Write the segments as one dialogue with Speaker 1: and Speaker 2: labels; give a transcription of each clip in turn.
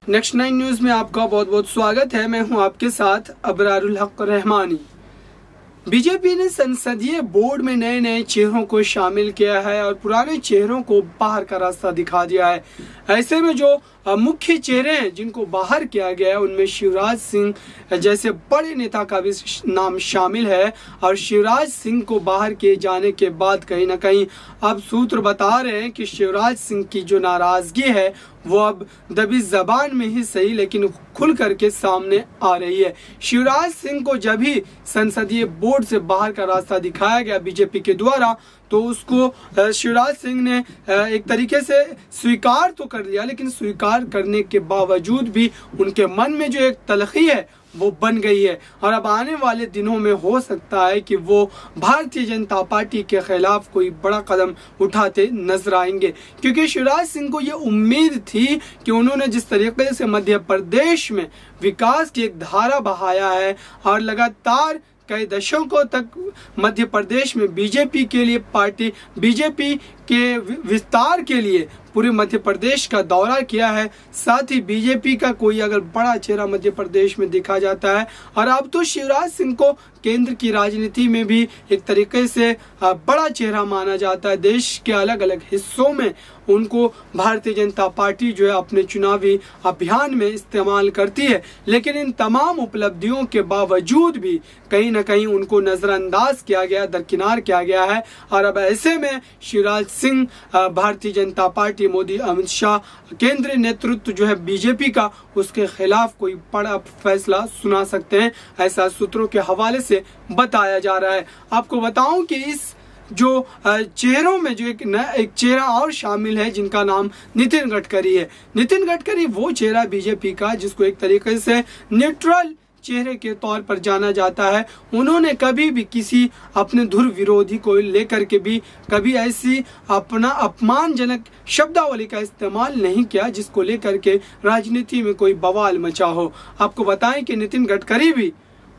Speaker 1: Next 9 news में आपका बहुत बहुत स्वागत है। मैं हूं आपके साथ अबरारुल हक रहमानी। बीजेपी ने संसदीय बोर्ड में नए नए चेहरों को शामिल किया है और पुराने चेहरों को बाहर का रास्ता दिखा दिया है। ऐसे में जो मुख्य चेहरे हैं जिनको बाहर किया गया है उनमें शिवराज सिंह जैसे बड़े नेता का भी नाम शामिल है। और शिवराज सिंह को बाहर किए जाने के बाद कहीं ना कहीं अब सूत्र बता रहे हैं कि शिवराज सिंह की जो नाराजगी है वो अब दबी जबान में ही सही लेकिन खुल करके सामने आ रही है। शिवराज सिंह को जब भी संसदीय बोर्ड से बाहर का रास्ता दिखाया गया बीजेपी के द्वारा तो उसको शिवराज सिंह ने एक तरीके से स्वीकार तो कर लिया, लेकिन स्वीकार करने के बावजूद भी उनके मन में जो एक तलखी है वो बन गई है। और अब आने वाले दिनों में हो सकता है कि वो भारतीय जनता पार्टी के खिलाफ कोई बड़ा कदम उठाते नजर आएंगे, क्योंकि शिवराज सिंह को ये उम्मीद थी कि उन्होंने जिस तरीके से मध्य प्रदेश में विकास की एक धारा बहाया है और लगातार कई दशकों तक मध्य प्रदेश में बीजेपी के लिए पार्टी बीजेपी के विस्तार के लिए पूरे मध्य प्रदेश का दौरा किया है। साथ ही बीजेपी का कोई अगर बड़ा चेहरा मध्य प्रदेश में देखा जाता है और अब तो शिवराज सिंह को केंद्र की राजनीति में भी एक तरीके से बड़ा चेहरा माना जाता है। देश के अलग अलग हिस्सों में उनको भारतीय जनता पार्टी जो है अपने चुनावी अभियान में इस्तेमाल करती है, लेकिन इन तमाम उपलब्धियों के बावजूद भी कहीं ना कहीं उनको नजरअंदाज किया गया, दरकिनार किया गया है। और अब ऐसे में शिवराज सिंह भारतीय जनता पार्टी मोदी अमित शाह केंद्रीय नेतृत्व जो है बीजेपी का उसके खिलाफ कोई बड़ा फैसला सुना सकते हैं, ऐसा सूत्रों के हवाले से बताया जा रहा है। आपको बताऊं कि इस जो चेहरों में जो एक चेहरा और शामिल है जिनका नाम नितिन गडकरी है। नितिन गडकरी वो चेहरा बीजेपी का जिसको एक तरीके से न्यूट्रल चेहरे के तौर पर जाना जाता है। उन्होंने कभी भी किसी अपने धुर विरोधी को लेकर के भी कभी ऐसी अपना अपमानजनक शब्दावली का इस्तेमाल नहीं किया जिसको लेकर के राजनीति में कोई बवाल मचा हो। आपको बताएं कि नितिन गडकरी भी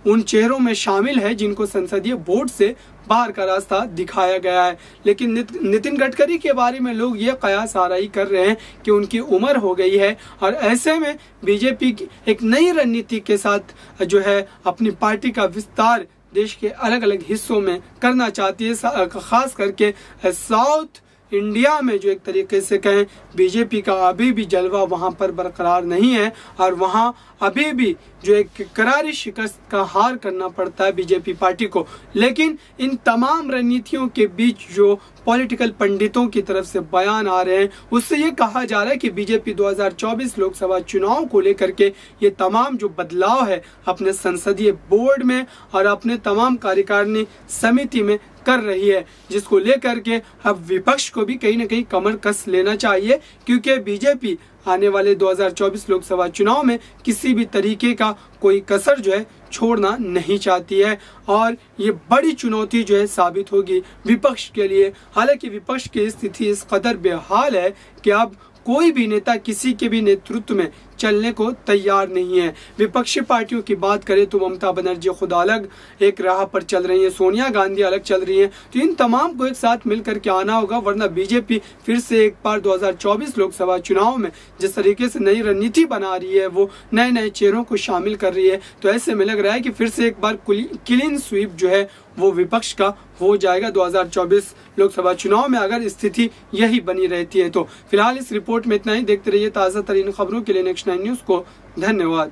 Speaker 1: उन चेहरों में शामिल है जिनको संसदीय बोर्ड से बाहर का रास्ता दिखाया गया है। लेकिन नितिन गडकरी के बारे में लोग ये कयास आराई कर रहे हैं कि उनकी उम्र हो गई है और ऐसे में बीजेपी की एक नई रणनीति के साथ जो है अपनी पार्टी का विस्तार देश के अलग अलग हिस्सों में करना चाहती है। खास करके साउथ इंडिया में जो एक तरीके से कहें बीजेपी का अभी भी जलवा वहां पर बरकरार नहीं है और वहां अभी भी जो एक करारी शिकस्त का हार करना पड़ता है बीजेपी पार्टी को। लेकिन इन तमाम रणनीतियों के बीच जो पॉलिटिकल पंडितों की तरफ से बयान आ रहे हैं उससे ये कहा जा रहा है कि बीजेपी 2024 लोकसभा चुनाव को लेकर के ये तमाम जो बदलाव है अपने संसदीय बोर्ड में और अपने तमाम कार्यकारिणी समिति में कर रही है, जिसको लेकर के अब विपक्ष को भी कहीं ना कहीं कमर कस लेना चाहिए, क्योंकि बीजेपी आने वाले 2024 लोकसभा चुनाव में किसी भी तरीके का कोई कसर जो है छोड़ना नहीं चाहती है और ये बड़ी चुनौती जो है साबित होगी विपक्ष के लिए। हालांकि विपक्ष की स्थिति इस कदर बेहाल है कि अब कोई भी नेता किसी के भी नेतृत्व में चलने को तैयार नहीं है। विपक्षी पार्टियों की बात करें तो ममता बनर्जी खुद अलग एक राह पर चल रही है, सोनिया गांधी अलग चल रही है, तो इन तमाम को एक साथ मिलकर के आना होगा, वरना बीजेपी फिर से एक बार 2024 लोकसभा चुनाव में जिस तरीके से नई रणनीति बना रही है वो नए नए चेहरों को शामिल कर रही है, तो ऐसे में लग रहा है कि फिर से एक बार क्लीन स्वीप जो है वो विपक्ष का हो जाएगा 2024 लोकसभा चुनाव में, अगर स्थिति यही बनी रहती है तो। फिलहाल इस रिपोर्ट में इतना ही। देखते रहिए ताज़ा तरीन खबरों के लिए नेक्स्ट 9 न्यूज को। धन्यवाद।